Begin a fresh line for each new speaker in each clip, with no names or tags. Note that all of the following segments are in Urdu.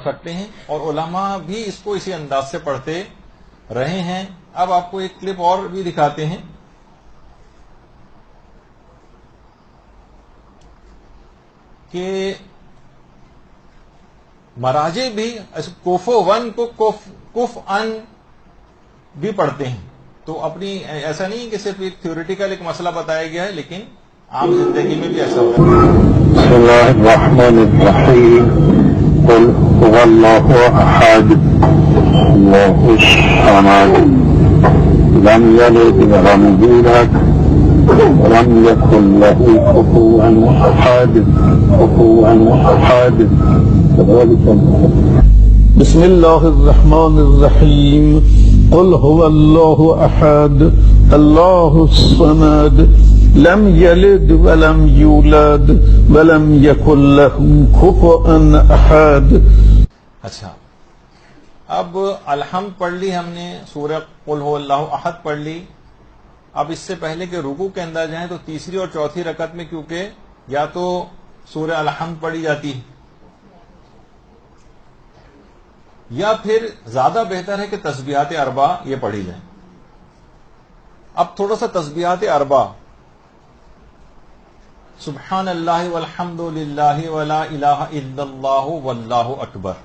سکتے ہیں، اور علماء بھی اس کو اسی انداز سے پڑھتے رہے ہیں۔ اب آپ کو ایک کلپ اور بھی دکھاتے ہیں کہ مراجع بھی کوفو ون کو کف ان بھی پڑھتے ہیں۔ تو اپنی ایسا نہیں کہ صرف ایک تھیوریٹیکل ایک مسئلہ بتایا گیا ہے، لیکن عام زندگی میں بھی ایسا ہوتا ہے۔
بسم اللہ الرحمن الرحیم قل هو اللہ احد اللہ الصمد لم یلد ولم یولد ولم یکن له کفوا احد بسم اللہ الرحمن الرحیم قل هو اللہ احد اللہ الصمد لم یلد ولم یولد ولم یکن له کفوا احد۔
اچھا، اب الحمد پڑھ لی ہم نے، سورہ قل هو اللہ احد پڑھ لی۔ اب اس سے پہلے کہ رکوع کے اندر جائیں تو تیسری اور چوتھی رکعت میں کیونکہ یا تو سورہ الحمد پڑھی جاتی ہے یا پھر زیادہ بہتر ہے کہ تسبیحات اربع یہ پڑھی جائیں۔ اب تھوڑا سا تسبیحات اربع، سبحان اللہ والحمد للہ ولا الہ الا اللہ واللہ اکبر،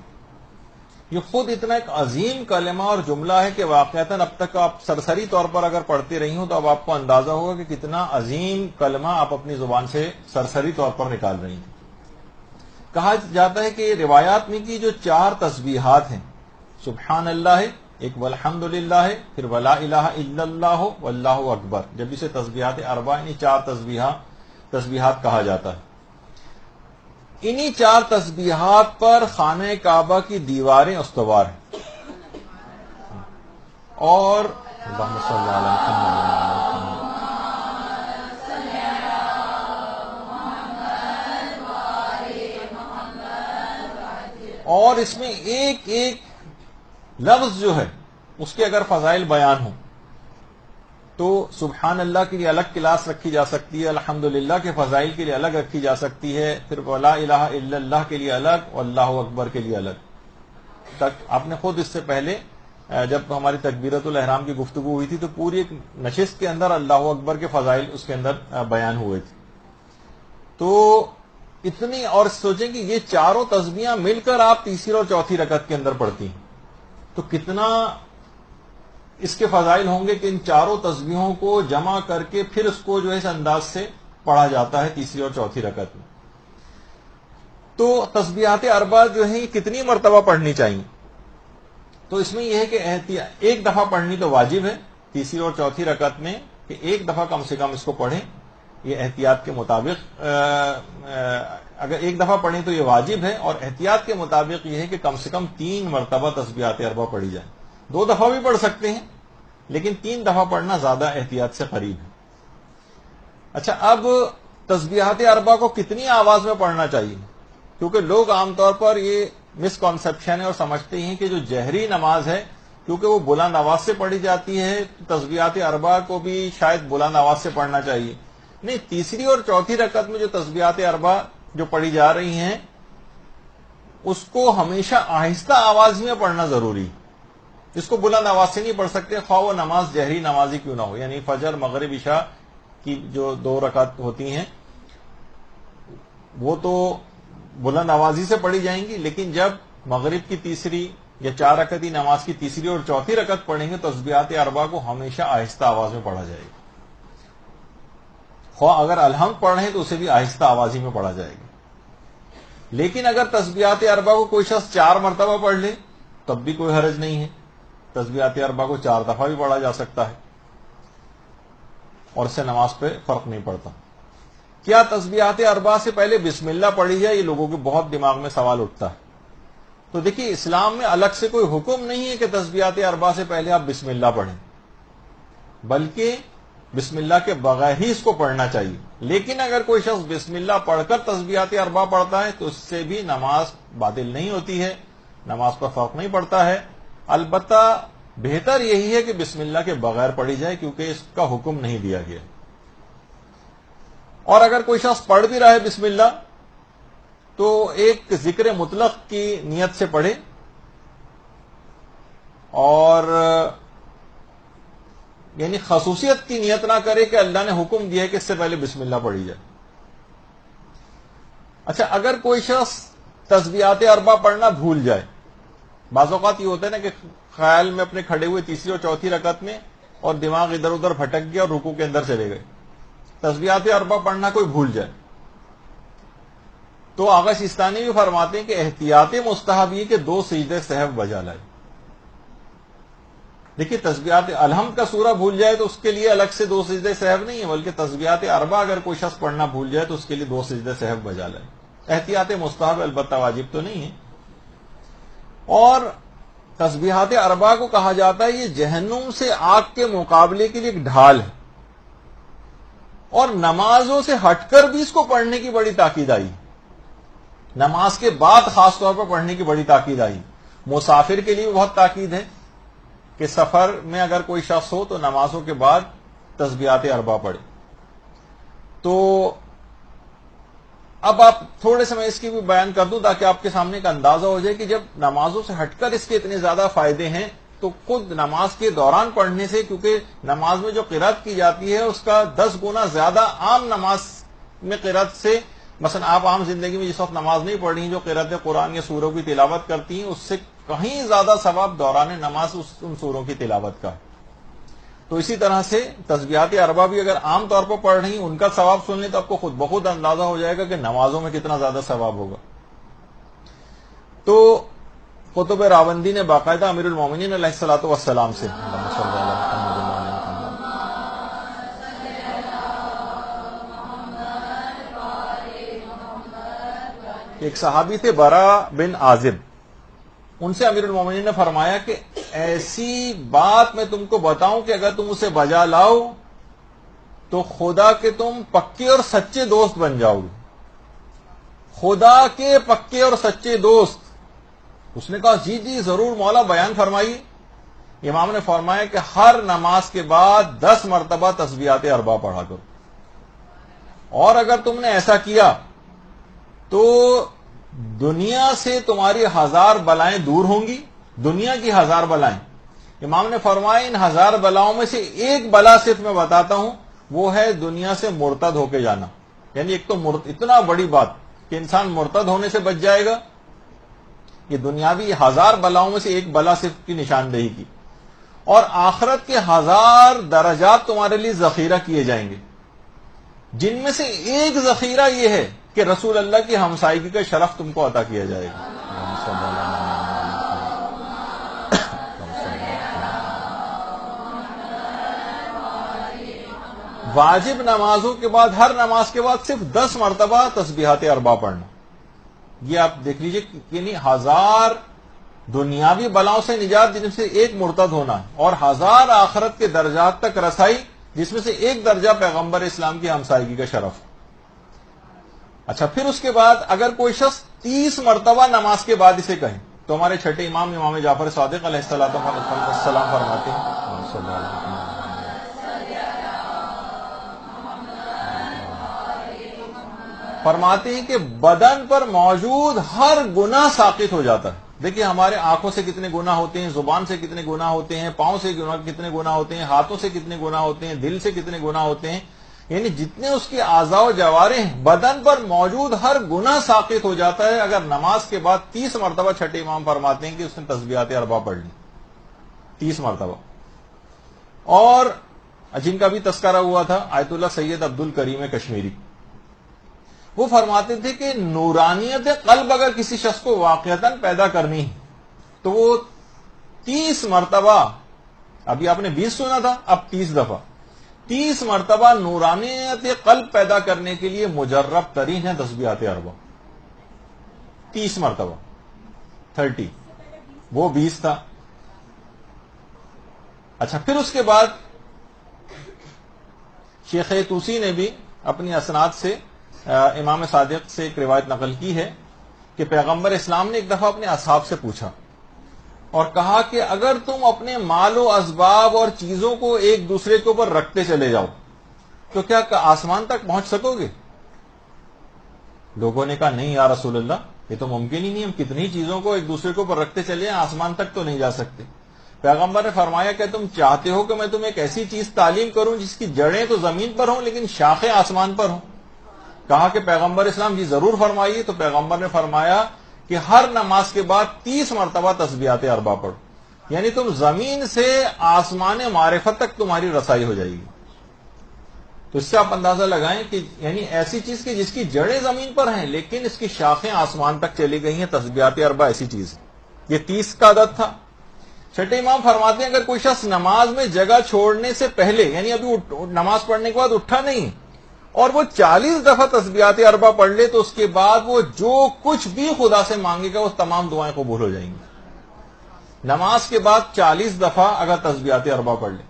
یہ خود اتنا ایک عظیم کلمہ اور جملہ ہے کہ واقعتاً اب تک آپ سرسری طور پر اگر پڑھتے رہی ہوں تو اب آپ کو اندازہ ہوگا کہ کتنا عظیم کلمہ آپ اپنی زبان سے سرسری طور پر نکال رہی ہیں۔ کہا جاتا ہے کہ روایات میں کی جو 4 تسبیحات ہیں، سبحان اللہ ہے ایک، والحمد للہ ہے، پھر ولا الہ الا اللہ واللہ اکبر، جب اسے تسبیحات اربع یعنی 4 تسبیحات کہا جاتا ہے۔ انہی 4 تسبیحات پر خانہ کعبہ کی دیواریں استوار ہیں، اور اللہم صلی علی محمد، اور اس میں ایک ایک لفظ جو ہے اس کے اگر فضائل بیان ہوں تو سبحان اللہ کے لیے الگ کلاس رکھی جا سکتی ہے، الحمدللہ کے فضائل کے لیے الگ رکھی جا سکتی ہے، پھر ولا الہ الا اللہ کے لیے الگ اور اللہ اکبر کے لیے الگ۔ تک آپ نے خود اس سے پہلے جب ہماری تکبیرۃ الاحرام کی گفتگو ہوئی تھی تو پوری ایک نشست کے اندر اللہ اکبر کے فضائل اس کے اندر بیان ہوئے تھے۔ تو اتنی، اور سوچیں کہ یہ 4 تسبیحاں مل کر آپ تیسری اور چوتھی رکعت کے اندر پڑھتی ہیں تو کتنا اس کے فضائل ہوں گے کہ ان 4 تسبیحوں کو جمع کر کے پھر اس کو جو ہے اس انداز سے پڑھا جاتا ہے تیسری اور چوتھی رکعت میں۔ تو تسبیحات اربع جو ہیں یہ کتنی مرتبہ پڑھنی چاہیے؟ تو اس میں یہ ہے کہ ایک دفعہ پڑھنی تو واجب ہے تیسری اور چوتھی رکعت میں، کہ ایک دفعہ کم سے کم اس کو پڑھیں، یہ احتیاط کے مطابق اگر ایک دفعہ پڑھیں تو یہ واجب ہے، اور احتیاط کے مطابق یہ ہے کہ کم سے کم 3 مرتبہ تسبیحات اربع پڑھی جائیں۔ 2 دفعہ بھی پڑھ سکتے ہیں لیکن 3 دفعہ پڑھنا زیادہ احتیاط سے قریب ہے۔ اچھا، اب تسبیحات اربع کو کتنی آواز میں پڑھنا چاہیے؟ کیونکہ لوگ عام طور پر یہ مسکنسپشن ہے اور سمجھتے ہیں کہ جو جہری نماز ہے کیونکہ وہ بلند آواز سے پڑھی جاتی ہے تو تسبیحات اربع کو بھی شاید بلند آواز سے پڑھنا چاہیے۔ نہیں، تیسری اور چوتھی رکعت میں جو تسبیحات اربع جو پڑھی جا رہی ہیں اس کو ہمیشہ آہستہ آواز میں پڑھنا ضروری ہے، اس کو بلند آواز سے نہیں پڑھ سکتے، خواہ وہ نماز جہری نمازی کیوں نہ ہو۔ یعنی فجر، مغرب، عشاء کی جو 2 رکعت ہوتی ہیں وہ تو بلند آوازی سے پڑھی جائیں گی، لیکن جب مغرب کی تیسری یا 4 رکعتی نماز کی تیسری اور چوتھی رکعت پڑھیں گے تو تسبیحات اربع کو ہمیشہ آہستہ آواز میں پڑھا جائے گا، خواہ اگر الحمد پڑھیں تو اسے بھی آہستہ آوازی میں پڑھا جائے گا۔ لیکن اگر تسبیحات اربع کو کوئی شخص 4 مرتبہ پڑھ لے تب بھی کوئی حرج نہیں ہے، تسبیحات اربع کو 4 دفعہ بھی پڑھا جا سکتا ہے اور اس سے نماز پہ فرق نہیں پڑتا۔ کیا تسبیحات اربع سے پہلے بسم اللہ پڑھی جائے؟ یہ لوگوں کے بہت دماغ میں سوال اٹھتا ہے۔ تو دیکھیے، اسلام میں الگ سے کوئی حکم نہیں ہے کہ تسبیحات اربع سے پہلے آپ بسم اللہ پڑھیں، بلکہ بسم اللہ کے بغیر ہی اس کو پڑھنا چاہیے۔ لیکن اگر کوئی شخص بسم اللہ پڑھ کر تسبیحات اربع پڑھتا ہے تو اس سے بھی نماز باطل نہیں ہوتی ہے، نماز پر فرق نہیں پڑتا ہے۔ البتہ بہتر یہی ہے کہ بسم اللہ کے بغیر پڑھی جائے کیونکہ اس کا حکم نہیں دیا گیا۔ اور اگر کوئی شخص پڑھ بھی رہا ہے بسم اللہ تو ایک ذکر مطلق کی نیت سے پڑھے اور یعنی خصوصیت کی نیت نہ کرے کہ اللہ نے حکم دیا ہے کہ اس سے پہلے بسم اللہ پڑھی جائے. اچھا، اگر کوئی شخص تسبیحات اربع پڑھنا بھول جائے، بعض اوقات یہ ہوتا ہے نا کہ خیال میں اپنے کھڑے ہوئے تیسری اور چوتھی رکعت میں اور دماغ ادھر ادھر بھٹک گیا اور رکوع کے اندر چلے گئے، تسبیحات اربع پڑھنا کوئی بھول جائے، تو آغا سیستانی بھی فرماتے ہیں کہ احتیاط مستحب یہ کہ 2 سجدے سہو بجا لائے. دیکھیے، تسبیحات الحمد کا سورہ بھول جائے تو اس کے لیے الگ سے 2 سجدے سہو نہیں ہے، بلکہ تسبیحات اربع اگر کوئی شخص پڑھنا بھول جائے تو اس کے لیے 2 سجدے سہو بجا لائے. احتیاط مستحب، البتہ واجب تو نہیں ہے. اور تسبیحات اربع کو کہا جاتا ہے یہ جہنم سے آگ کے مقابلے کے لیے ایک ڈھال ہے، اور نمازوں سے ہٹ کر بھی اس کو پڑھنے کی بڑی تاکید آئی. نماز کے بعد خاص طور پر پڑھنے کی بڑی تاکید آئی. مسافر کے لیے بہت تاکید ہے کہ سفر میں اگر کوئی شخص ہو تو نمازوں کے بعد تسبیحات اربع پڑھے. تو اب آپ تھوڑے سے میں اس کی بھی بیان کر دوں تاکہ آپ کے سامنے کا اندازہ ہو جائے کہ جب نمازوں سے ہٹ کر اس کے اتنے زیادہ فائدے ہیں تو خود نماز کے دوران پڑھنے سے، کیونکہ نماز میں جو قرات کی جاتی ہے اس کا 10 گنا زیادہ عام نماز میں قرات سے، مثلا آپ عام زندگی میں جس وقت نماز نہیں پڑھ رہی جو قرات قرآن یا سوروں کی تلاوت کرتی ہیں، اس سے کہیں زیادہ ثواب دوران نماز ان سوروں کی تلاوت کا. تو اسی طرح سے تسبیحات اربع بھی اگر عام طور پر پڑھ رہی ہیں ان کا ثواب سن لیں تو آپ کو خود بخود اندازہ ہو جائے گا کہ نمازوں میں کتنا زیادہ ثواب ہوگا. تو قطب راوندی نے باقاعدہ امیر المومنین علیہ الصلوۃ والسلام سے ایک صحابی تھے برا بن عازب، ان سے امیر المومنین نے فرمایا کہ ایسی بات میں تم کو بتاؤں کہ اگر تم اسے بجا لاؤ تو خدا کے تم پکے اور سچے دوست بن جاؤ گے. خدا کے پکے اور سچے دوست. اس نے کہا جی جی ضرور مولا، بیان فرمائیے. امام نے فرمایا کہ ہر نماز کے بعد 10 مرتبہ تسبیحات اربع پڑھا کرو، اور اگر تم نے ایسا کیا تو دنیا سے تمہاری 1000 بلائیں دور ہوں گی. دنیا کی 1000 بلائیں. امام نے فرمایا ان 1000 بلاؤں میں سے ایک بلا صرف میں بتاتا ہوں، وہ ہے دنیا سے مرتد ہو کے جانا. یعنی ایک تو اتنا بڑی بات کہ انسان مرتد ہونے سے بچ جائے گا، یہ دنیاوی 1000 بلاؤں میں سے ایک بلا صرف کی نشاندہی کی. اور آخرت کے 1000 درجات تمہارے لیے ذخیرہ کیے جائیں گے، جن میں سے ایک ذخیرہ یہ ہے کہ رسول اللہ کی ہمسائیگی کا شرف تم کو عطا کیا جائے گا. واجب نمازوں کے بعد ہر نماز کے بعد صرف 10 مرتبہ تسبیحات اربع پڑھنا. یہ آپ دیکھ لیجئے کہ یعنی 1000 دنیاوی بلاؤں سے نجات جن سے ایک مرتد ہونا، اور 1000 آخرت کے درجات تک رسائی جس میں سے ایک درجہ پیغمبر اسلام کی ہمسائیگی کا شرف. اچھا، پھر اس کے بعد اگر کوئی شخص 30 مرتبہ نماز کے بعد اسے کہے تو ہمارے چھٹے امام امام جعفر صادق علیہ السلام فرماتے ہیں کہ بدن پر موجود ہر گناہ ساقط ہو جاتا ہے. دیکھیے ہمارے آنکھوں سے کتنے گناہ ہوتے ہیں، زبان سے کتنے گناہ ہوتے ہیں، پاؤں سے کتنے گناہ ہوتے ہیں، ہاتھوں سے کتنے گناہ ہوتے ہیں، دل سے کتنے گناہ ہوتے ہیں. یعنی جتنے اس کے اعضاء و جوارح ہیں بدن پر موجود ہر گناہ ساقط ہو جاتا ہے اگر نماز کے بعد 30 مرتبہ چھٹے امام فرماتے ہیں کہ اس نے تسبیحات اربع پڑھ لی 30 مرتبہ. اور جن کا بھی تذکرہ ہوا تھا آیت اللہ سید عبد الکریم کشمیری، وہ فرماتے تھے کہ نورانیت قلب اگر کسی شخص کو واقعتاً پیدا کرنی ہے تو وہ 30 مرتبہ، ابھی آپ نے 20 سنا تھا، اب 30 دفعہ 30 مرتبہ نورانیت قلب پیدا کرنے کے لیے مجرب ترین ہے تسبیحات اربع. 30 مرتبہ 30، وہ 20 تھا. اچھا، پھر اس کے بعد شیخ توسی نے بھی اپنی اسناد سے امام صادق سے ایک روایت نقل کی ہے کہ پیغمبر اسلام نے ایک دفعہ اپنے اصحاب سے پوچھا اور کہا کہ اگر تم اپنے مال و اسباب اور چیزوں کو ایک دوسرے کے اوپر رکھتے چلے جاؤ تو کیا آسمان تک پہنچ سکو گے؟ لوگوں نے کہا نہیں یا رسول اللہ، یہ تو ممکن ہی نہیں، ہم کتنی چیزوں کو ایک دوسرے کے اوپر رکھتے چلے ہیں، آسمان تک تو نہیں جا سکتے۔ پیغمبر نے فرمایا کہ تم چاہتے ہو کہ میں تمہیں ایک ایسی چیز تعلیم کروں جس کی جڑیں تو زمین پر ہوں لیکن شاخیں آسمان پر ہوں؟ کہا کہ پیغمبر اسلام جی ضرور فرمائیے۔ تو پیغمبر نے فرمایا کہ ہر نماز کے بعد 30 مرتبہ تسبیحات اربع پڑھو، یعنی تم زمین سے آسمان معرفت تک تمہاری رسائی ہو جائے گی۔ تو اس سے آپ اندازہ لگائیں کہ یعنی ایسی چیز کہ جس کی جڑیں زمین پر ہیں لیکن اس کی شاخیں آسمان تک چلی گئی ہیں، تسبیحات اربع ایسی چیز ہے۔ یہ 30 کا عدد تھا۔ چھٹے امام فرماتے ہیں اگر کوئی شخص نماز میں جگہ چھوڑنے سے پہلے، یعنی ابھی نماز پڑھنے کے بعد اٹھا نہیں اور وہ 40 دفعہ تسبیحات اربع پڑھ لے تو اس کے بعد وہ جو کچھ بھی خدا سے مانگے گا وہ تمام دعائیں قبول ہو جائیں گی۔ نماز کے بعد 40 دفعہ اگر تسبیحات اربع پڑھ لے،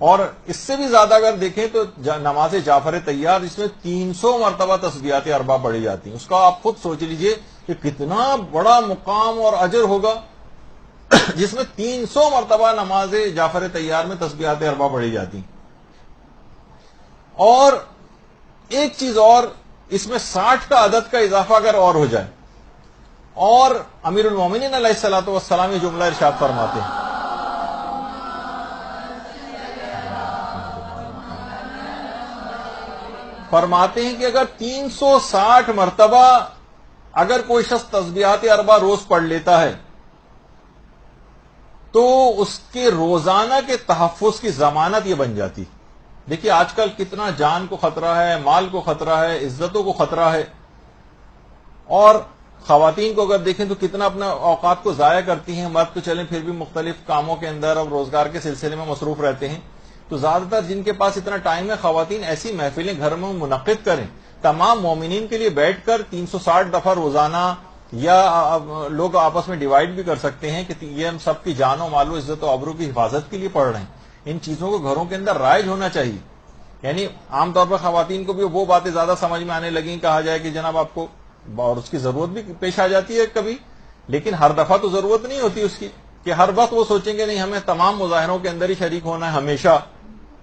اور اس سے بھی زیادہ اگر دیکھیں تو نماز جعفر طیار جس میں 300 مرتبہ تسبیحات اربع پڑھی جاتی ہیں، اس کا آپ خود سوچ لیجئے کہ کتنا بڑا مقام اور اجر ہوگا جس میں 300 مرتبہ نماز جعفر طیار میں تسبیحات اربع پڑھی جاتی ہیں۔ اور ایک چیز اور، اس میں 60 کا عدد کا اضافہ اگر اور ہو جائے، اور امیر المومنین علیہ الصلوۃ والسلام یہ جملہ ارشاد فرماتے ہیں، کہ اگر 360 مرتبہ اگر کوئی شخص تسبیحات اربع روز پڑھ لیتا ہے تو اس کے روزانہ کے تحفظ کی ضمانت یہ بن جاتی۔ دیکھیے آج کل کتنا جان کو خطرہ ہے، مال کو خطرہ ہے، عزتوں کو خطرہ ہے، اور خواتین کو اگر دیکھیں تو کتنا اپنا اوقات کو ضائع کرتی ہیں۔ مرد تو چلیں پھر بھی مختلف کاموں کے اندر اور روزگار کے سلسلے میں مصروف رہتے ہیں، تو زیادہ تر جن کے پاس اتنا ٹائم ہے خواتین ایسی محفلیں گھر میں منعقد کریں، تمام مومنین کے لیے بیٹھ کر 360 دفعہ روزانہ، یا لوگ آپس میں ڈیوائیڈ بھی کر سکتے ہیں کہ یہ ہم سب کی جان و مال و عزت و آبرو کی حفاظت کے لیے پڑھ رہے ہیں۔ ان چیزوں کو گھروں کے اندر رائج ہونا چاہیے۔ یعنی عام طور پر خواتین کو بھی وہ باتیں زیادہ سمجھ میں آنے لگیں، کہا جائے کہ جناب آپ کو، اور اس کی ضرورت بھی پیش آ جاتی ہے کبھی، لیکن ہر دفعہ تو ضرورت نہیں ہوتی اس کی کہ ہر وقت وہ سوچیں گے نہیں ہمیں تمام مظاہروں کے اندر ہی شریک ہونا ہے ہمیشہ،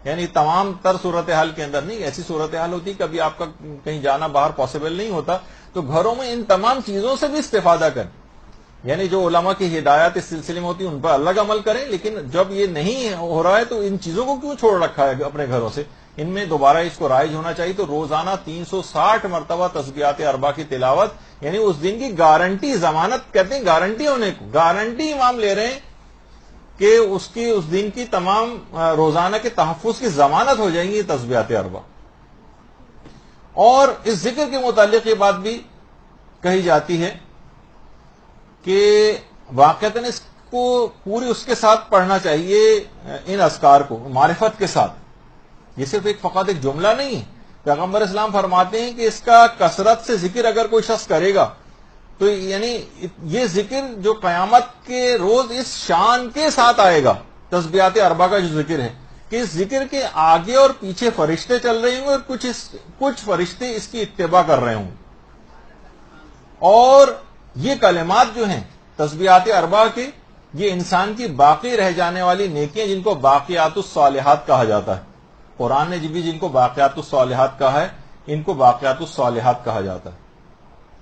یعنی تمام تر صورتحال کے اندر نہیں۔ ایسی صورتحال ہوتی کبھی آپ کا کہیں جانا باہر پاسبل نہیں ہوتا، تو گھروں میں ان تمام چیزوں سے بھی استفادہ کریں، یعنی جو علماء کی ہدایات اس سلسلے میں ہوتی ہیں ان پر الگ عمل کریں، لیکن جب یہ نہیں ہو رہا ہے تو ان چیزوں کو کیوں چھوڑ رکھا ہے اپنے گھروں سے، ان میں دوبارہ اس کو رائج ہونا چاہیے۔ تو روزانہ 360 مرتبہ تسبیحات اربع کی تلاوت، یعنی اس دن کی گارنٹی، ضمانت کہتے ہیں گارنٹی ہونے کو، گارنٹی امام لے رہے ہیں کہ اس دن کی تمام روزانہ کے تحفظ کی ضمانت ہو جائیں گی تسبیحات اربع۔ اور اس ذکر کے متعلق یہ بات بھی کہی جاتی ہے کہ واقعتاً اس کو پوری اس کے ساتھ پڑھنا چاہیے، ان اذکار کو معرفت کے ساتھ۔ یہ صرف فقط ایک جملہ نہیں ہے، پیغمبر اسلام فرماتے ہیں کہ اس کا کثرت سے ذکر اگر کوئی شخص کرے گا تو یعنی یہ ذکر جو قیامت کے روز اس شان کے ساتھ آئے گا، تسبیحات اربع کا جو ذکر ہے، کہ اس ذکر کے آگے اور پیچھے فرشتے چل رہے ہوں گے اور کچھ فرشتے اس کی اتباع کر رہے ہوں، اور یہ کلمات جو ہیں تسبیحات اربع کے، یہ انسان کی باقی رہ جانے والی نیکیاں جن کو باقیات الصالحات کہا جاتا ہے، قرآن نے بھی جن کو باقیات الصالحات کہا ہے ان کو باقیات الصالحات کہا جاتا ہے۔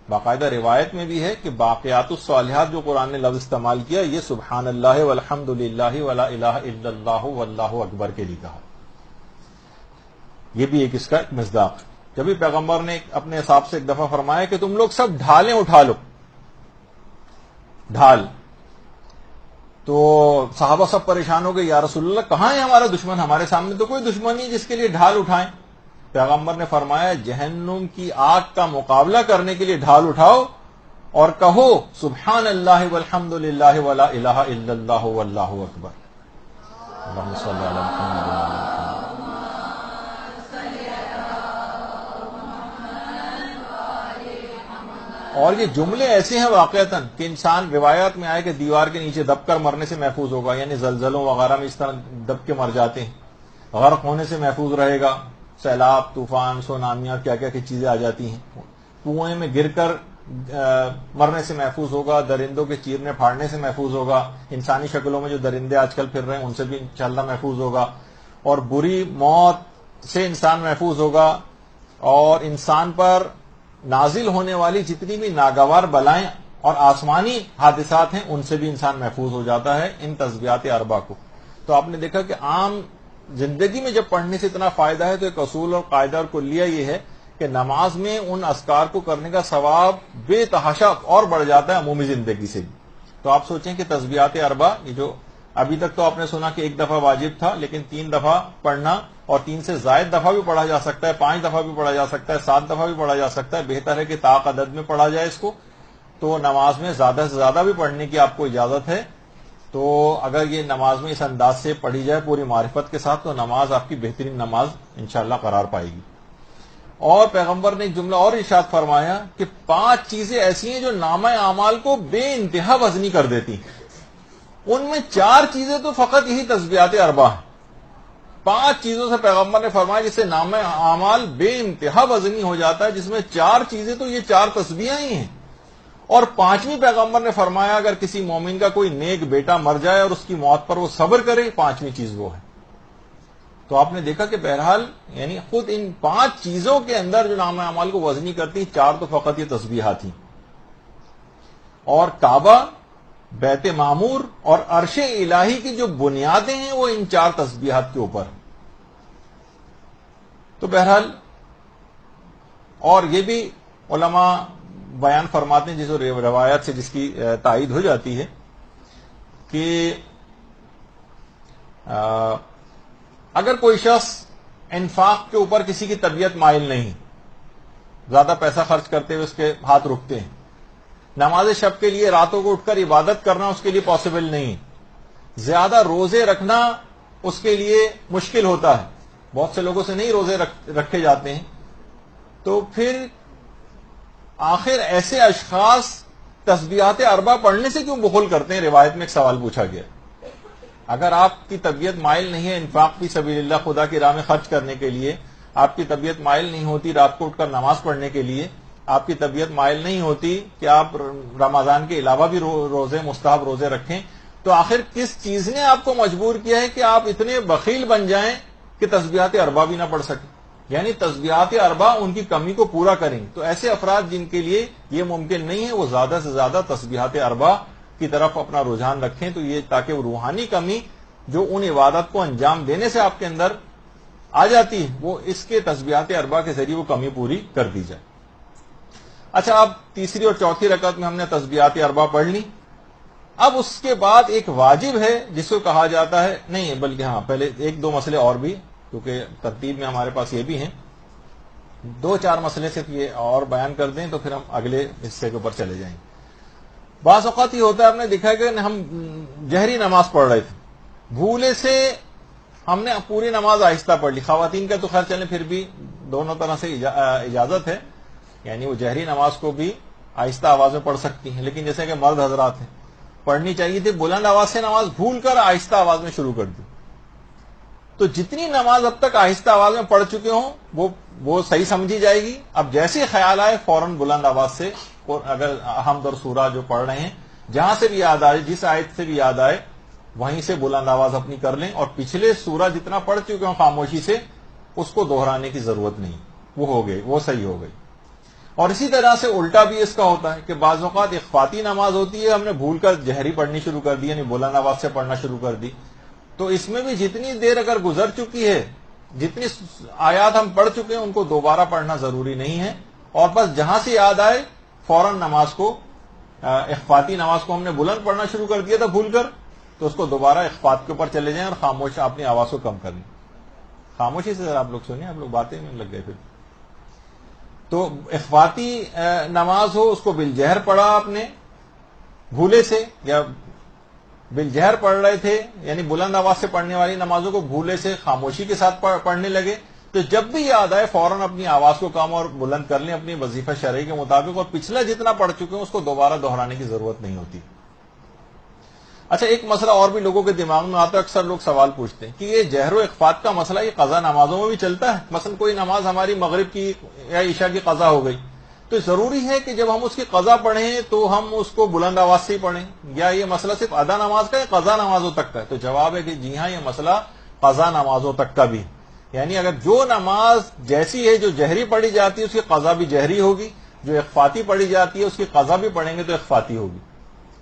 باقاعدہ روایت میں بھی ہے کہ باقیات الصالحات جو قرآن نے لفظ استعمال کیا یہ سبحان اللہ والحمد للہ ولا الہ الا اللہ واللہ اکبر کے لیے کہا، یہ بھی ایک اس کا مصداق۔ جبھی پیغمبر نے اپنے حساب سے ایک دفعہ فرمایا کہ تم لوگ سب ڈھالیں اٹھا لو، ڈھال، تو صحابہ سب پریشان ہو گئے، یا رسول اللہ کہاں ہے ہمارا دشمن، ہمارے سامنے تو کوئی دشمن نہیں جس کے لیے ڈھال اٹھائیں۔ پیغمبر نے فرمایا جہنم کی آگ کا مقابلہ کرنے کے لیے ڈھال اٹھاؤ اور کہو سبحان اللہ والحمد للہ ولا الہ الا اللہ واللہ اکبر۔ اللہم صلی علی محمد۔ اور یہ جملے ایسے ہیں واقعتاً کہ انسان، روایات میں آئے کہ دیوار کے نیچے دب کر مرنے سے محفوظ ہوگا، یعنی زلزلوں وغیرہ میں اس طرح دب کے مر جاتے ہیں، غرق ہونے سے محفوظ رہے گا، سیلاب، طوفان، سونامیاں، کیا کیا چیزیں آ جاتی ہیں، کنویں میں گر کر مرنے سے محفوظ ہوگا، درندوں کے چیرنے پھاڑنے سے محفوظ ہوگا، انسانی شکلوں میں جو درندے آج کل پھر رہے ہیں ان سے بھی انشاءاللہ محفوظ ہوگا، اور بری موت سے انسان محفوظ ہوگا، اور انسان پر نازل ہونے والی جتنی بھی ناگوار بلائیں اور آسمانی حادثات ہیں ان سے بھی انسان محفوظ ہو جاتا ہے ان تسبیحات اربع کو. تو آپ نے دیکھا کہ عام زندگی میں جب پڑھنے سے اتنا فائدہ ہے تو ایک اصول اور قاعدہ اور کلیہ یہ ہے کہ نماز میں ان اذکار کو کرنے کا ثواب بے تحاشا اور بڑھ جاتا ہے عمومی زندگی سے بھی. تو آپ سوچیں کہ تسبیحات اربع یہ جو ابھی تک تو آپ نے سنا کہ ایک دفعہ واجب تھا، لیکن 3 دفعہ پڑھنا اور 3 سے زائد دفعہ بھی پڑھا جا سکتا ہے، 5 دفعہ بھی پڑھا جا سکتا ہے، 7 دفعہ بھی پڑھا جا سکتا ہے. بہتر ہے کہ طاق عدد میں پڑھا جائے اس کو. تو نماز میں زیادہ سے زیادہ بھی پڑھنے کی آپ کو اجازت ہے. تو اگر یہ نماز میں اس انداز سے پڑھی جائے پوری معرفت کے ساتھ تو نماز آپ کی بہترین نماز انشاءاللہ قرار پائے گی. اور پیغمبر نے ایک جملہ اور ارشاد فرمایا کہ 5 چیزیں ایسی ہیں جو نامہ اعمال کو بے انتہا وزنی کر دیتی ہیں. ان میں 4 چیزیں تو فقط یہی تسبیحات اربع ہیں. 5 چیزوں سے پیغمبر نے فرمایا جس سے نامہ اعمال بے انتہا وزنی ہو جاتا ہے، جس میں 4 چیزیں تو یہ 4 تسبیحیں ہی ہیں. اور 5ویں پیغمبر نے فرمایا اگر کسی مومن کا کوئی نیک بیٹا مر جائے اور اس کی موت پر وہ صبر کرے، 5ویں چیز وہ ہے. تو آپ نے دیکھا کہ بہرحال یعنی خود ان 5 چیزوں کے اندر جو نامہ اعمال کو وزنی کرتی 4 تو فقط یہ تسبیحات ہیں. اور کعبہ، بیت معمور اور عرش الہی کی جو بنیادیں ہیں وہ ان 4 تسبیحات کے اوپر. تو بہرحال اور یہ بھی علماء بیان فرماتے ہیں جس روایات سے جس کی تائید ہو جاتی ہے کہ اگر کوئی شخص انفاق کے اوپر کسی کی طبیعت مائل نہیں، زیادہ پیسہ خرچ کرتے ہوئے اس کے ہاتھ رکتے ہیں، نماز شب کے لیے راتوں کو اٹھ کر عبادت کرنا اس کے لیے پاسبل نہیں، زیادہ روزے رکھنا اس کے لیے مشکل ہوتا ہے، بہت سے لوگوں سے نہیں روزے رکھے جاتے ہیں، تو پھر آخر ایسے اشخاص تسبیحات اربع پڑھنے سے کیوں بخل کرتے ہیں؟ روایت میں ایک سوال پوچھا گیا. اگر آپ کی طبیعت مائل نہیں ہے انفاق فی سبیل اللہ خدا کی راہ میں خرچ کرنے کے لیے، آپ کی طبیعت مائل نہیں ہوتی رات کو اٹھ کر نماز پڑھنے کے لیے، آپ کی طبیعت مائل نہیں ہوتی کہ آپ رمضان کے علاوہ بھی روزے مستحب روزے رکھیں، تو آخر کس چیز نے آپ کو مجبور کیا ہے کہ آپ اتنے بخیل بن جائیں کہ تسبیحات اربع بھی نہ پڑھ سکیں؟ یعنی تسبیحات اربع ان کی کمی کو پورا کریں. تو ایسے افراد جن کے لیے یہ ممکن نہیں ہے وہ زیادہ سے زیادہ تسبیحات اربع کی طرف اپنا رجحان رکھیں، تو یہ تاکہ وہ روحانی کمی جو ان عبادت کو انجام دینے سے آپ کے اندر آ جاتی ہے وہ اس کے تسبیحات اربع کے ذریعے وہ کمی پوری کر دی جائے. اچھا، اب تیسری اور چوتھی رکعت میں ہم نے تسبیحات اربع پڑھ لی. اب اس کے بعد ایک واجب ہے جس کو کہا جاتا ہے، نہیں بلکہ ہاں پہلے 1-2 مسئلے اور بھی، کیونکہ ترتیب میں ہمارے پاس یہ بھی ہیں، 2-4 مسئلے صرف یہ اور بیان کر دیں تو پھر ہم اگلے حصے کے اوپر چلے جائیں. بعض اوقات یہ ہوتا ہے، آپ نے دیکھا کہ ہم جہری نماز پڑھ رہے تھے، بھولے سے ہم نے پوری نماز آہستہ پڑھ لی. خواتین کا تو خیر چلیں پھر بھی دونوں طرح سے اجازت ہے، یعنی وہ جہری نماز کو بھی آہستہ آواز میں پڑھ سکتی ہیں، لیکن جیسے کہ مرد حضرات ہیں پڑھنی چاہیے تھی بلند آواز سے نماز، بھول کر آہستہ آواز میں شروع کر دی. تو جتنی نماز اب تک آہستہ آواز میں پڑھ چکے ہوں وہ صحیح سمجھی جائے گی. اب جیسے خیال آئے فوراً بلند آواز سے، اور اگر حمد اور سورہ جو پڑھ رہے ہیں جہاں سے بھی یاد آئے، جس آیت سے بھی یاد آئے وہیں سے بلند آواز اپنی کر لیں، اور پچھلے سورہ جتنا پڑھ چکے ہوں خاموشی سے اس کو دہرانے کی ضرورت نہیں، وہ ہو گئی، وہ صحیح ہو گئی. اور اسی طرح سے الٹا بھی اس کا ہوتا ہے کہ بعض اوقات اخفاتی نماز ہوتی ہے، ہم نے بھول کر جہری پڑھنی شروع کر دی، یعنی بلند آواز سے پڑھنا شروع کر دی. تو اس میں بھی جتنی دیر اگر گزر چکی ہے، جتنی آیات ہم پڑھ چکے ہیں ان کو دوبارہ پڑھنا ضروری نہیں ہے، اور بس جہاں سے یاد آئے فوراً نماز کو، اخفاتی نماز کو ہم نے بلند پڑھنا شروع کر دیا تھا بھول کر، تو اس کو دوبارہ اخفات کے اوپر چلے جائیں اور خاموش اپنی آواز کو کم کر لیں. خاموشی سے ذرا آپ لوگ سنیں، آپ لوگ باتیں میں لگ گئے. پھر تو اخفاتی نماز ہو اس کو بالجہر پڑھا آپ نے بھولے سے، یا بالجہر پڑھ رہے تھے یعنی بلند آواز سے پڑھنے والی نمازوں کو بھولے سے خاموشی کے ساتھ پڑھنے لگے، تو جب بھی یاد آئے فوراً اپنی آواز کو کم اور بلند کر لیں اپنی وظیفہ شرعی کے مطابق، اور پچھلا جتنا پڑھ چکے ہیں اس کو دوبارہ دہرانے کی ضرورت نہیں ہوتی. اچھا، ایک مسئلہ اور بھی لوگوں کے دماغ میں آتا ہے، اکثر لوگ سوال پوچھتے ہیں کہ یہ جہر و اخفات کا مسئلہ یہ قضا نمازوں میں بھی چلتا ہے؟ مثلا کوئی نماز ہماری مغرب کی یا عشاء کی قضا ہو گئی، تو ضروری ہے کہ جب ہم اس کی قضا پڑھیں تو ہم اس کو بلند آواز سے ہی پڑھیں، یا یہ مسئلہ صرف ادا نماز کا ہے قضا نمازوں تک کا ہے؟ تو جواب ہے کہ جی ہاں، یہ مسئلہ قضا نمازوں تک کا بھی، یعنی اگر جو نماز جیسی ہے جو جہری پڑھی جاتی ہے اس کی قضا بھی جہری ہوگی، جو اخفاتی پڑھی جاتی ہے اس کی قضا بھی پڑھیں گے تو اخفاتی ہوگی.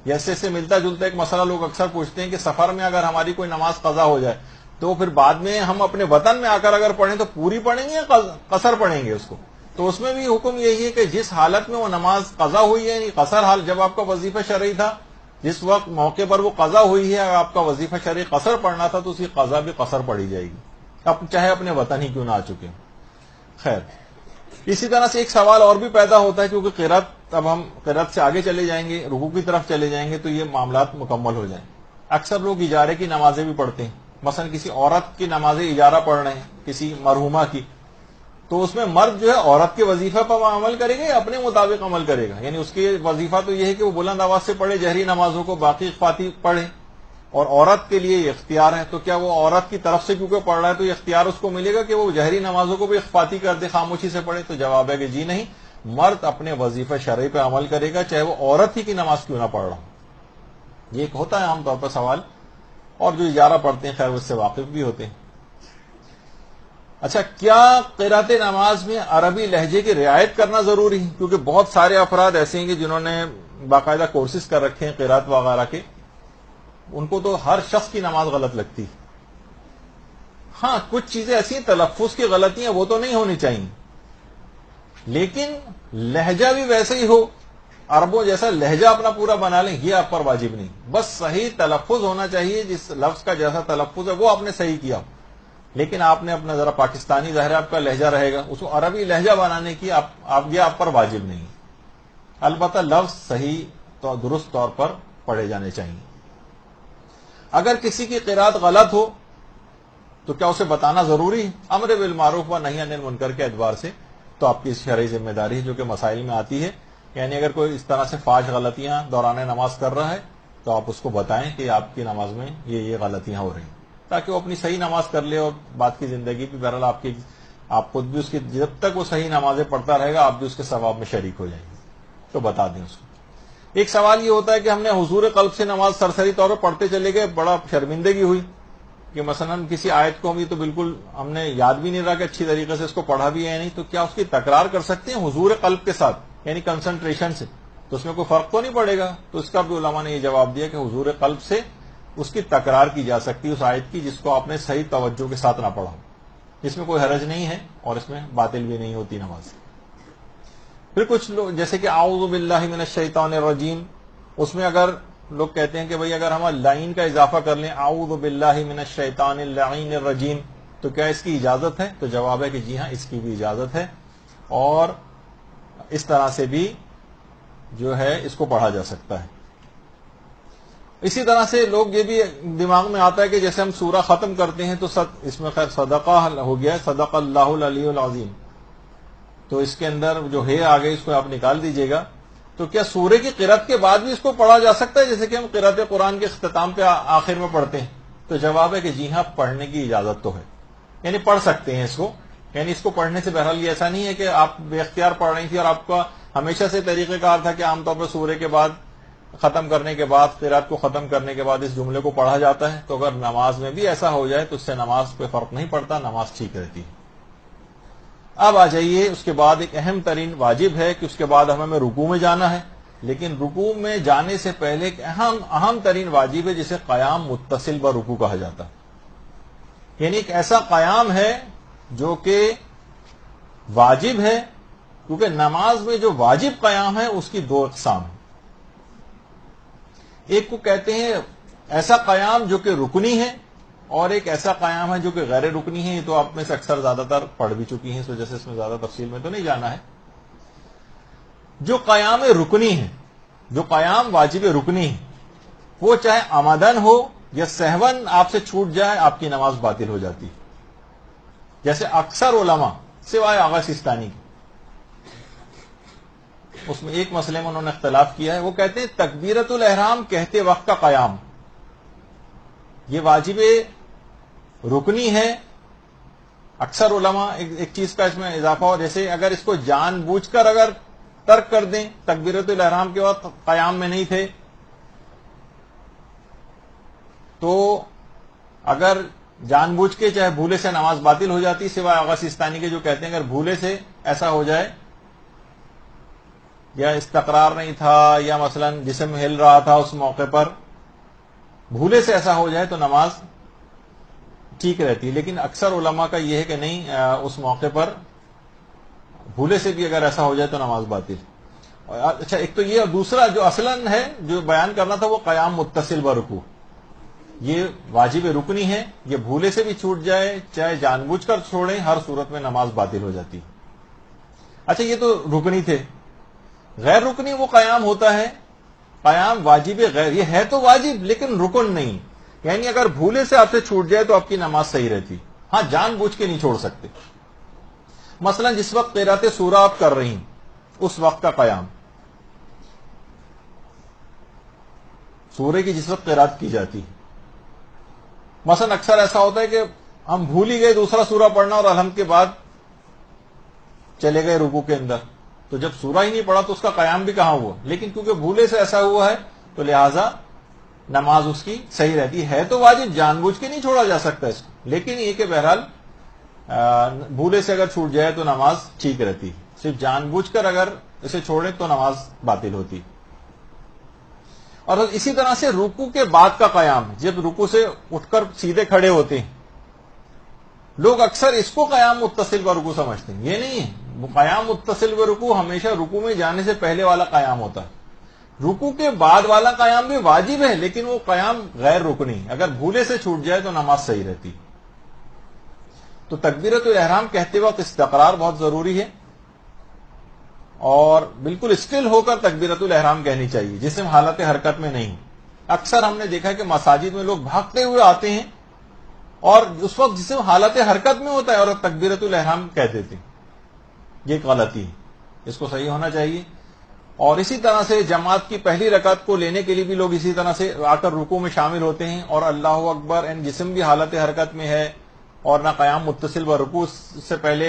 جیسے اس سے ملتا جلتا ایک مسئلہ لوگ اکثر پوچھتے ہیں کہ سفر میں اگر ہماری کوئی نماز قضا ہو جائے تو پھر بعد میں ہم اپنے وطن میں آ کر اگر پڑھیں تو پوری پڑھیں گے یا قصر پڑھیں گے اس کو. تو اس میں بھی حکم یہی ہے کہ جس حالت میں وہ نماز قضا ہوئی ہے، یعنی قصر حال جب آپ کا وظیفہ شرعی تھا، جس وقت موقع پر وہ قضا ہوئی ہے، اگر آپ کا وظیفہ شرعی قصر پڑھنا تھا تو اس کی قضا بھی قصر پڑھی جائے گی، اب چاہے اپنے وطن ہی کیوں نہ آ چکے. خیر، اسی طرح سے ایک سوال اور بھی پیدا ہوتا ہے، کیونکہ قرات، اب ہم قرات سے آگے چلے جائیں گے، رکوع کی طرف چلے جائیں گے تو یہ معاملات مکمل ہو جائیں. اکثر لوگ اجارے کی نمازیں بھی پڑھتے ہیں، مثلا کسی عورت کی نمازیں اجارہ پڑھ رہے ہیں کسی مرحومہ کی، تو اس میں مرد جو ہے عورت کے وظیفہ پر عمل کرے گا یا اپنے مطابق عمل کرے گا؟ یعنی اس کی وظیفہ تو یہ ہے کہ وہ بلند آواز سے پڑھے جہری نمازوں کو، باقی اخفاتی پڑھے، اور عورت کے لیے یہ اختیار ہے. تو کیا وہ عورت کی طرف سے کیونکہ پڑھ رہا ہے تو یہ اختیار اس کو ملے گا کہ وہ جہری نمازوں کو بھی اخفاتی کر دے، خاموشی سے پڑھے؟ تو جواب ہے کہ جی نہیں، مرد اپنے وظیفہ شرعی پہ عمل کرے گا چاہے وہ عورت ہی کی نماز کیوں نہ پڑھ رہا ہو. یہ ایک ہوتا ہے عام طور پر سوال، اور جو اجارہ پڑھتے ہیں خیر اس سے واقف بھی ہوتے ہیں. اچھا، کیا قرات نماز میں عربی لہجے کی رعایت کرنا ضروری ہے؟ کیونکہ بہت سارے افراد ایسے ہیں کہ جنہوں نے باقاعدہ کورسز کر رکھے ہیں قرات وغیرہ کے، ان کو تو ہر شخص کی نماز غلط لگتی ہے. ہاں، کچھ چیزیں ایسی ہیں تلفظ کی غلطیاں وہ تو نہیں ہونی چاہیے، لیکن لہجہ بھی ویسے ہی ہو، عربوں جیسا لہجہ اپنا پورا بنا لیں، یہ آپ پر واجب نہیں. بس صحیح تلفظ ہونا چاہیے، جس لفظ کا جیسا تلفظ ہے وہ آپ نے صحیح کیا، لیکن آپ نے اپنا ذرا پاکستانی ظاہر آپ کا لہجہ رہے گا، اس کو عربی لہجہ بنانے کی یہ آپ پر واجب نہیں. البتہ لفظ صحیح تو درست طور پر پڑھے جانے چاہیے. اگر کسی کی قرات غلط ہو تو کیا اسے بتانا ضروری ہے؟ امر بالمعروف و نہی عن المنکر کے اعتبار سے تو آپ کی شرعی ذمہ داری ہے جو کہ مسائل میں آتی ہے. یعنی اگر کوئی اس طرح سے فاش غلطیاں دوران نماز کر رہا ہے تو آپ اس کو بتائیں کہ آپ کی نماز میں یہ غلطیاں ہو رہی ہیں، تاکہ وہ اپنی صحیح نماز کر لے، اور بعد کی زندگی بھی بہرحال آپ خود بھی اس کی، جب تک وہ صحیح نمازیں پڑھتا رہے گا آپ بھی اس کے ثواب میں شریک ہو جائیں گے. تو بتا دیں اس کو. ایک سوال یہ ہوتا ہے کہ ہم نے حضور قلب سے نماز سرسری طور پر پڑھتے چلے گئے، بڑا شرمندگی ہوئی کہ مثلا کسی آیت کو تو بالکل ہم نے یاد بھی نہیں رہا کہ اچھی طریقے سے اس کو پڑھا بھی ہے نہیں، تو کیا اس کی تکرار کر سکتے ہیں حضور قلب کے ساتھ، یعنی کنسنٹریشن سے؟ تو اس میں کوئی فرق تو نہیں پڑے گا؟ تو اس کا بھی علماء نے یہ جواب دیا کہ حضور قلب سے اس کی تکرار کی جا سکتی ہے، اس آیت کی جس کو آپ نے صحیح توجہ کے ساتھ نہ پڑھا ہو. اس میں کوئی حرج نہیں ہے اور اس میں باطل بھی نہیں ہوتی نماز. پھر کچھ لوگ جیسے کہ اعوذ باللہ من الشیطان الرجیم، اس میں اگر لوگ کہتے ہیں کہ بھئی اگر ہم لعین کا اضافہ کر لیں اعوذ باللہ من الشیطان اللعین الرجیم تو کیا اس کی اجازت ہے؟ تو جواب ہے کہ جی ہاں، اس کی بھی اجازت ہے، اور اس طرح سے بھی جو ہے اس کو پڑھا جا سکتا ہے. اسی طرح سے لوگ یہ بھی دماغ میں آتا ہے کہ جیسے ہم سورہ ختم کرتے ہیں تو اس میں خیر صدقہ ہو گیا، صدق اللہ العلی العظیم، تو اس کے اندر جو ہے آگے اس کو آپ نکال دیجئے گا. تو کیا سورے کی قرات کے بعد بھی اس کو پڑھا جا سکتا ہے جیسے کہ ہم قرات قرآن کے اختتام پہ آخر میں پڑھتے ہیں؟ تو جواب ہے کہ جی ہاں، پڑھنے کی اجازت تو ہے، یعنی پڑھ سکتے ہیں اس کو. یعنی اس کو پڑھنے سے بہرحال یہ ایسا نہیں ہے کہ آپ بے اختیار پڑھ رہی تھی اور آپ کا ہمیشہ سے طریقہ کار تھا کہ عام طور پر سورے کے بعد ختم کرنے کے بعد، قرات کو ختم کرنے کے بعد اس جملے کو پڑھا جاتا ہے. تو اگر نماز میں بھی ایسا ہو جائے تو اس سے نماز پہ فرق نہیں پڑتا، نماز ٹھیک رہتی ہے. اب آ جائیے، اس کے بعد ایک اہم ترین واجب ہے کہ اس کے بعد ہمیں رکوع میں جانا ہے، لیکن رکوع میں جانے سے پہلے ایک اہم ترین واجب ہے جسے قیام متصل برکوع کہا جاتا ہے. یعنی ایک ایسا قیام ہے جو کہ واجب ہے، کیونکہ نماز میں جو واجب قیام ہے اس کی دو اقسام ہیں. ایک کو کہتے ہیں ایسا قیام جو کہ رکنی ہے، اور ایک ایسا قیام ہے جو کہ غیر رکنی ہے. یہ تو آپ میں سے اکثر زیادہ تر پڑھ بھی چکی ہیں، اس وجہ سے اس میں زیادہ تفصیل میں تو نہیں جانا ہے. جو قیام رکنی ہے، جو قیام واجب رکنی ہے، وہ چاہے عمدن ہو یا سہون آپ سے چھوٹ جائے آپ کی نماز باطل ہو جاتی ہے. جیسے اکثر علماء سوائے آغا سیستانی کی، اس میں ایک مسئلے میں انہوں نے اختلاف کیا ہے، وہ کہتے ہیں تکبیرۃ الاحرام کہتے وقت کا قیام یہ واجب رکنی ہے. اکثر علماء ایک چیز کا اس میں اضافہ ہو، جیسے اگر اس کو جان بوجھ کر اگر ترک کر دیں، تکبیرۃ الاحرام کے وقت قیام میں نہیں تھے، تو اگر جان بوجھ کے چاہے بھولے سے نماز باطل ہو جاتی، سوائے آغا سیستانی کے جو کہتے ہیں اگر بھولے سے ایسا ہو جائے یا استقرار نہیں تھا یا مثلا جسم ہل رہا تھا اس موقع پر، بھولے سے ایسا ہو جائے تو نماز ٹھیک رہتی ہے. لیکن اکثر علماء کا یہ ہے کہ نہیں، اس موقع پر بھولے سے بھی اگر ایسا ہو جائے تو نماز باطل. اچھا، ایک تو یہ، اور دوسرا جو اصلاً ہے جو بیان کرنا تھا وہ قیام متصل برکوع، یہ واجب رکنی ہے. یہ بھولے سے بھی چھوٹ جائے چاہے جان بوجھ کر چھوڑیں، ہر صورت میں نماز باطل ہو جاتی. اچھا، یہ تو رکنی تھے. غیر رکنی وہ قیام ہوتا ہے، قیام واجب غیر، یہ ہے تو واجب لیکن رکن نہیں. یعنی اگر بھولے سے آپ سے چھوٹ جائے تو آپ کی نماز صحیح رہتی. ہاں، جان بوجھ کے نہیں چھوڑ سکتے. مثلا جس وقت قرات سورہ آپ کر رہی ہیں اس وقت کا قیام، سورہ کی جس وقت قرات کی جاتی ہے. مثلا اکثر ایسا ہوتا ہے کہ ہم بھول ہی گئے دوسرا سورہ پڑھنا اور الحمد کے بعد چلے گئے رکوع کے اندر، تو جب سورہ ہی نہیں پڑھا تو اس کا قیام بھی کہاں ہوا. لیکن کیونکہ بھولے سے ایسا ہوا ہے تو لہذا نماز اس کی صحیح رہتی ہے. تو واجب جان بوجھ کے نہیں چھوڑا جا سکتا اس کو، لیکن یہ کہ بہرحال بھولے سے اگر چھوٹ جائے تو نماز ٹھیک رہتی. صرف جان بوجھ کر اگر اسے چھوڑے تو نماز باطل ہوتی. اور اسی طرح سے رکوع کے بعد کا قیام، جب رکوع سے اٹھ کر سیدھے کھڑے ہوتے ہیں، لوگ اکثر اس کو قیام متصل و رکوع سمجھتے ہیں. یہ نہیں ہے. قیام متصل و رکوع ہمیشہ رکوع میں جانے سے پہلے والا قیام ہوتا ہے. رکوع کے بعد والا قیام بھی واجب ہے لیکن وہ قیام غیر رکنی. اگر بھولے سے چھوٹ جائے تو نماز صحیح رہتی. تو تکبیرۃ الاحرام کہتے وقت استقرار بہت ضروری ہے، اور بالکل اسٹل ہو کر تکبیرۃ الاحرام کہنی چاہیے، جسم حالت حرکت میں نہیں. اکثر ہم نے دیکھا ہے کہ مساجد میں لوگ بھاگتے ہوئے آتے ہیں اور اس وقت جسم حالت حرکت میں ہوتا ہے اور تکبیرۃ الاحرام کہہ دیتے ہیں. یہ غلطی ہے، اس کو صحیح ہونا چاہیے. اور اسی طرح سے جماعت کی پہلی رکعت کو لینے کے لیے بھی لوگ اسی طرح سے آ کر رکوع میں شامل ہوتے ہیں اور اللہ اکبر، جسم بھی حالت حرکت میں ہے اور نہ قیام متصل و رکوع سے پہلے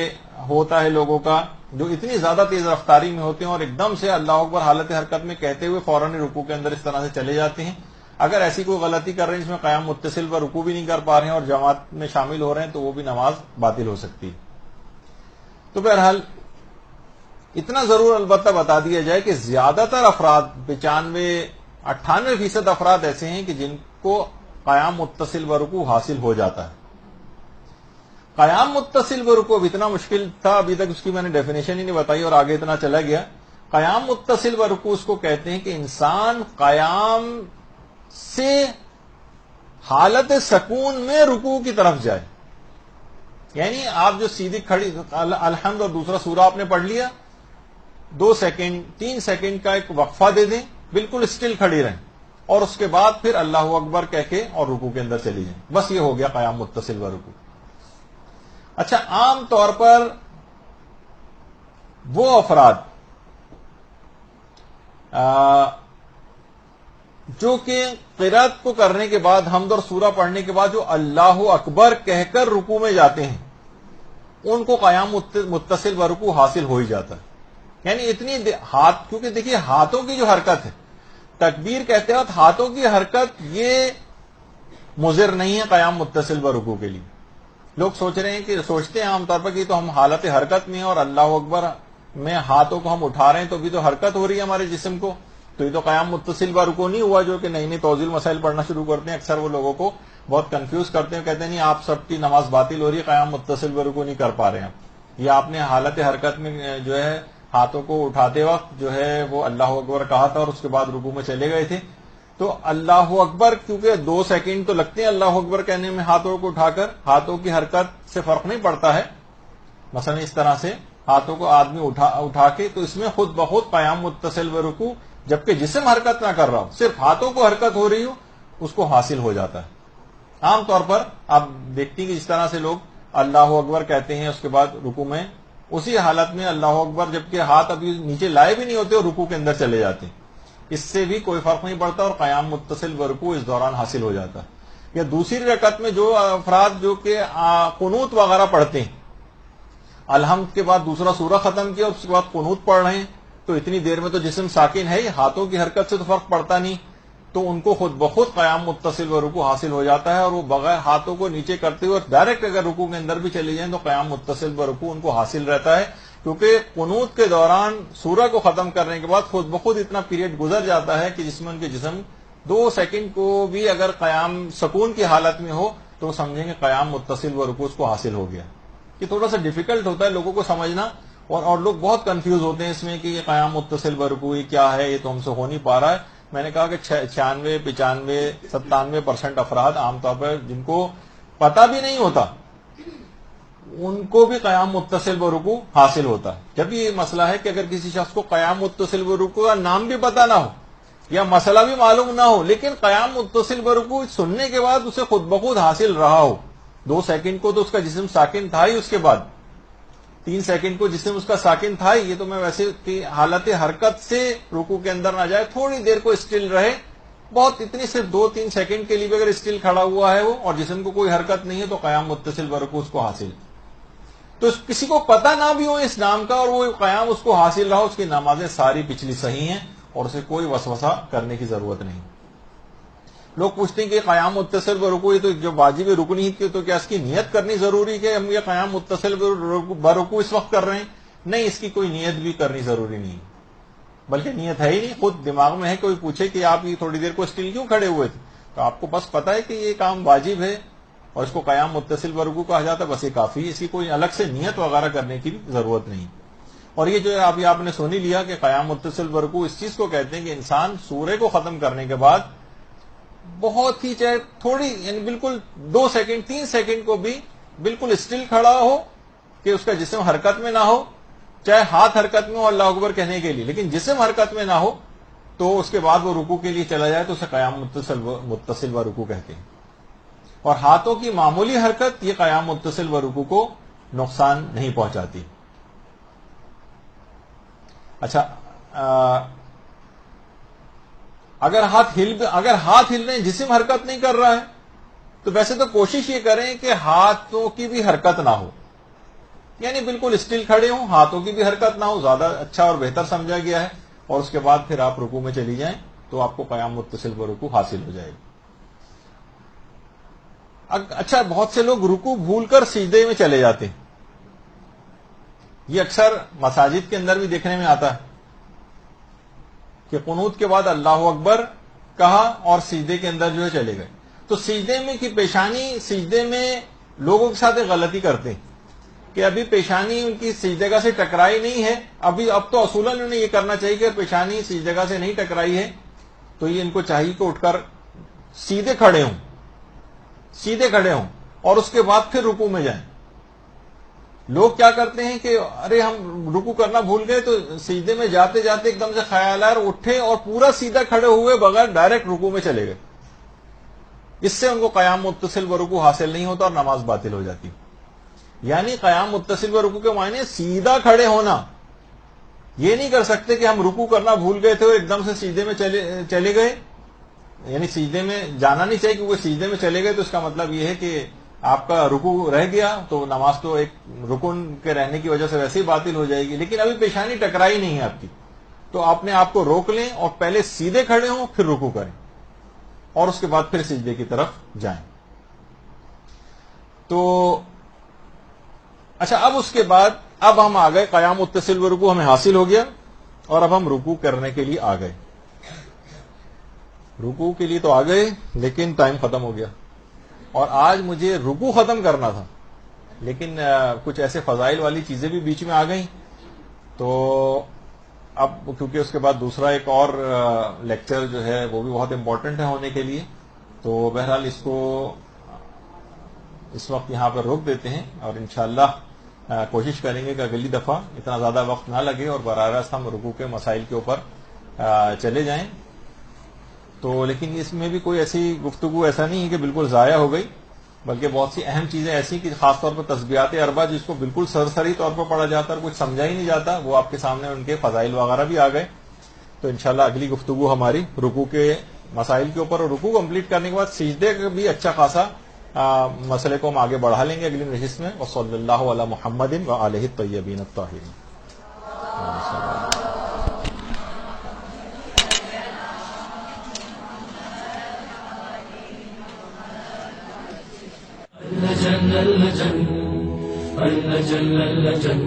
ہوتا ہے لوگوں کا، جو اتنی زیادہ تیز رفتاری میں ہوتے ہیں اور ایک دم سے اللہ اکبر حالت حرکت میں کہتے ہوئے فوراً رکوع کے اندر اس طرح سے چلے جاتے ہیں. اگر ایسی کوئی غلطی کر رہے ہیں جس میں قیام متصل و رکوع بھی نہیں کر پا رہے ہیں اور جماعت میں شامل ہو رہے ہیں تو وہ بھی نماز باطل ہو سکتی ہے. تو بہرحال اتنا ضرور البتہ بتا دیا جائے کہ زیادہ تر افراد 95-98% افراد ایسے ہیں کہ جن کو قیام متصل و رکوع حاصل ہو جاتا ہے. قیام متصل و رکوع اتنا مشکل تھا، ابھی تک اس کی میں نے ڈیفینیشن ہی نہیں بتائی اور آگے اتنا چلا گیا. قیام متصل و رکوع اس کو کہتے ہیں کہ انسان قیام سے حالت سکون میں رکوع کی طرف جائے. یعنی آپ جو سیدھی کھڑی الحمد اور دوسرا سورہ آپ نے پڑھ لیا، 2 سیکنڈ 3 سیکنڈ کا ایک وقفہ دے دیں، بالکل اسٹل کھڑی رہیں اور اس کے بعد پھر اللہ اکبر کہہ کے اور رکوع کے اندر چلی جائیں. بس یہ ہو گیا قیام متصل و رکوع. اچھا، عام طور پر وہ افراد جو کہ قرات کو کرنے کے بعد حمد اور سورہ پڑھنے کے بعد جو اللہ اکبر کہہ کر رکوع میں جاتے ہیں، ان کو قیام متصل و رکوع حاصل ہو ہی جاتا ہے. یعنی اتنی ہاتھ، کیونکہ دیکھیے ہاتھوں کی جو حرکت ہے، تکبیر کہتے وقت ہاتھوں کی حرکت یہ مضر نہیں ہے قیام متصل و رکوع کے لیے. لوگ سوچتے ہیں عام طور پر کہ تو ہم حالت حرکت میں ہیں اور اللہ اکبر میں ہاتھوں کو ہم اٹھا رہے ہیں تو بھی تو حرکت ہو رہی ہے ہمارے جسم کو، تو یہ تو قیام متصل و رکوع نہیں ہوا. جو کہ نئی توضیح مسائل پڑھنا شروع کرتے ہیں اکثر وہ لوگوں کو بہت کنفیوز کرتے ہیں، کہتے ہیں نہیں آپ سب کی نماز باطل ہو رہی ہے، قیام متصل و رکوع نہیں کر پا رہے ہیں. یہ آپ نے حالت حرکت میں جو ہے ہاتھوں کو اٹھاتے وقت جو ہے وہ اللہ اکبر کہا تھا اور اس کے بعد رکوع میں چلے گئے تھے. تو اللہ اکبر کیونکہ 2 سیکنڈ تو لگتے ہیں اللہ اکبر کہنے میں ہاتھوں کو اٹھا کر، ہاتھوں کی حرکت سے فرق نہیں پڑتا ہے. مثلا اس طرح سے ہاتھوں کو آدمی اٹھا کے، تو اس میں خود بخود قیام متصل و رکوع، جبکہ جسم حرکت نہ کر رہا ہو، صرف ہاتھوں کو حرکت ہو رہی ہو، اس کو حاصل ہو جاتا ہے. عام طور پر آپ دیکھتے ہیں کہ اس طرح سے لوگ اللہ اکبر کہتے ہیں، اس کے بعد رکوع میں اسی حالت میں اللہ اکبر جبکہ ہاتھ ابھی نیچے لائے بھی نہیں ہوتے اور رکوع کے اندر چلے جاتے ہیں. اس سے بھی کوئی فرق نہیں پڑتا اور قیام متصل و رکوع اس دوران حاصل ہو جاتا ہے. یا دوسری رکعت میں جو افراد جو کہ قنوت وغیرہ پڑھتے ہیں، الحمد کے بعد دوسرا سورہ ختم کیا اس کے بعد قنوت پڑھ رہے ہیں، تو اتنی دیر میں تو جسم ساکن ہے ہی، ہاتھوں کی حرکت سے تو فرق پڑتا نہیں، تو ان کو خود بخود قیام متصل و رکوع حاصل ہو جاتا ہے اور وہ بغیر ہاتھوں کو نیچے کرتے ہوئے ڈائریکٹ اگر رکوع کے اندر بھی چلے جائیں تو قیام متصل و رکوع ان کو حاصل رہتا ہے، کیونکہ قنوت کے دوران سورہ کو ختم کرنے کے بعد خود بخود اتنا پیریڈ گزر جاتا ہے کہ جس میں ان کے جسم 2 سیکنڈ کو بھی اگر قیام سکون کی حالت میں ہو تو سمجھیں گے قیام متصل و رکوع اس کو حاصل ہو گیا. یہ تھوڑا سا ڈیفیکلٹ ہوتا ہے لوگوں کو سمجھنا، اور لوگ بہت کنفیوز ہوتے ہیں اس میں کہ یہ قیام متصل و رکوع کیا ہے، یہ تو ہم سے ہو نہیں پا رہا ہے. میں نے کہا کہ 96 95 97% افراد عام طور پر جن کو پتہ بھی نہیں ہوتا ان کو بھی قیام متصل و رکوع حاصل ہوتا ہے. جب یہ مسئلہ ہے کہ اگر کسی شخص کو قیام متصل و رکوع کا نام بھی پتہ نہ ہو یا مسئلہ بھی معلوم نہ ہو، لیکن قیام متصل و رکوع سننے کے بعد اسے خود بخود حاصل رہا ہو، 2 سیکنڈ کو تو اس کا جسم ساکن تھا ہی، اس کے بعد 3 سیکنڈ کو جسم اس کا ساکن تھا ہی. یہ تو میں ویسے کہ حالت حرکت سے رکوع کے اندر نہ جائے، تھوڑی دیر کو اسٹل رہے، بہت اتنی صرف 2-3 سیکنڈ کے لیے بھی اگر اسٹل کھڑا ہوا ہے وہ اور جسم کو کوئی حرکت نہیں ہے تو قیام متصل و رکوع اس کو حاصل. تو کسی کو پتہ نہ بھی ہو اس نام کا اور وہ قیام اس کو حاصل رہا، اس کی نمازیں ساری پچھلی صحیح ہیں اور اسے کوئی وسوسہ کرنے کی ضرورت نہیں. لوگ پوچھتے ہیں کہ قیام متصل و رکوع یہ تو جو واجب رکن ہی تھی، تو کیا اس کی نیت کرنی ضروری کہ ہم یہ قیام متصل و رکوع اس وقت کر رہے ہیں؟ نہیں، اس کی کوئی نیت بھی کرنی ضروری نہیں، بلکہ نیت ہے ہی نہیں. خود دماغ میں ہے، کوئی پوچھے کہ آپ یہ تھوڑی دیر کو اسٹل کیوں کھڑے ہوئے تھے، تو آپ کو بس پتا ہے کہ یہ کام واجب ہے اور اس کو قیام متصل و رکوع کہا جاتا ہے، بس یہ کافی ہے، اس کی کوئی الگ سے نیت وغیرہ کرنے کی بھی ضرورت نہیں. اور یہ جو ہے آپ نے سن ہی لیا کہ قیام متصل و رکوع اس چیز کو کہتے ہیں کہ انسان سورہ کو ختم کرنے کے بعد بہت ہی چاہے تھوڑی یعنی بالکل 2 سیکنڈ 3 سیکنڈ کو بھی بالکل اسٹل کھڑا ہو کہ اس کا جسم حرکت میں نہ ہو، چاہے ہاتھ حرکت میں ہو اللہ اکبر کہنے کے لیے، لیکن جسم حرکت میں نہ ہو، تو اس کے بعد وہ رکوع کے لیے چلا جائے تو اسے قیام متصل و رکوع کہتے ہیں. اور ہاتھوں کی معمولی حرکت یہ قیام متصل و رکوع کو نقصان نہیں پہنچاتی. اچھا، اگر ہاتھ ہل رہے ہیں، جسم حرکت نہیں کر رہا ہے، تو ویسے تو کوشش یہ کریں کہ ہاتھوں کی بھی حرکت نہ ہو، یعنی بالکل اسٹل کھڑے ہوں، ہاتھوں کی بھی حرکت نہ ہو، زیادہ اچھا اور بہتر سمجھا گیا ہے. اور اس کے بعد پھر آپ رکوع میں چلی جائیں تو آپ کو قیام متصل و رکوع حاصل ہو جائے گی. اچھا، بہت سے لوگ رکوع بھول کر سجدے میں چلے جاتے ہیں. یہ اکثر مساجد کے اندر بھی دیکھنے میں آتا ہے کہ قنوت کے بعد اللہ اکبر کہا اور سجدے کے اندر جو ہے چلے گئے. تو سجدے میں کی پیشانی، سجدے میں لوگوں کے ساتھ ایک غلطی کرتے ہیں کہ ابھی پیشانی ان کی سجدگاہ سے ٹکرائی نہیں ہے، اب تو اصولاً انہیں یہ کرنا چاہیے کہ پیشانی سجدگاہ سے نہیں ٹکرائی ہے تو یہ ان کو چاہیے کہ اٹھ کر سیدھے کھڑے ہوں اور اس کے بعد پھر رکوع میں جائیں. لوگ کیا کرتے ہیں کہ ارے ہم رکوع کرنا بھول گئے تو سجدے میں جاتے جاتے ایک دم سے خیال آیا، اٹھے اور پورا سیدھا کھڑے ہوئے بغیر ڈائریکٹ رکوع میں چلے گئے. اس سے ان کو قیام متصل و رکوع حاصل نہیں ہوتا اور نماز باطل ہو جاتی. یعنی قیام متصل و رکوع کے معنی سیدھا کھڑے ہونا. یہ نہیں کر سکتے کہ ہم رکوع کرنا بھول گئے تھے اور ایک دم سے سجدے میں چلے گئے، یعنی سجدے میں جانا نہیں چاہیے کیونکہ سجدے میں چلے گئے تو اس کا مطلب یہ ہے کہ آپ کا رکوع رہ گیا تو نماز تو ایک رکن کے رہنے کی وجہ سے ویسے ہی باطل ہو جائے گی. لیکن ابھی پیشانی ٹکرائی نہیں ہے آپ کی، تو آپ نے آپ کو روک لیں اور پہلے سیدھے کھڑے ہوں پھر رکوع کریں اور اس کے بعد پھر سجدے کی طرف جائیں. تو اچھا، اب اس کے بعد اب ہم آ گئے، قیام متصل و رکوع ہمیں حاصل ہو گیا اور اب ہم رکوع کرنے کے لیے آ گئے. رکوع کے لیے تو آ گئے لیکن ٹائم ختم ہو گیا اور آج مجھے رکوع ختم کرنا تھا لیکن کچھ ایسے فضائل والی چیزیں بھی بیچ میں آ گئیں. تو اب کیونکہ اس کے بعد دوسرا ایک اور لیکچر جو ہے وہ بھی بہت امپورٹنٹ ہے ہونے کے لیے، تو بہرحال اس کو اس وقت یہاں پر روک دیتے ہیں اور انشاءاللہ کوشش کریں گے کہ اگلی دفعہ اتنا زیادہ وقت نہ لگے اور براہ راست ہم رکوع کے مسائل کے اوپر چلے جائیں. تو لیکن اس میں بھی کوئی ایسی گفتگو ایسا نہیں ہے کہ بالکل ضائع ہو گئی، بلکہ بہت سی اہم چیزیں ایسی کہ خاص طور پر تسبیحات اربع جس کو بالکل سرسری طور پر پڑھا جاتا ہے اور کچھ سمجھا ہی نہیں جاتا، وہ آپ کے سامنے ان کے فضائل وغیرہ بھی آ گئے. تو انشاءاللہ اگلی گفتگو ہماری رکوع کے مسائل کے اوپر، اور رکوع کمپلیٹ کرنے کے بعد سجدے کا بھی اچھا خاصا مسئلے کو ہم آگے بڑھا لیں گے اگلی نشست میں. وصلی اللہ علی محمد وآلہ الطیبین الطاہرین.
اللجن اللجن اللجن اللجن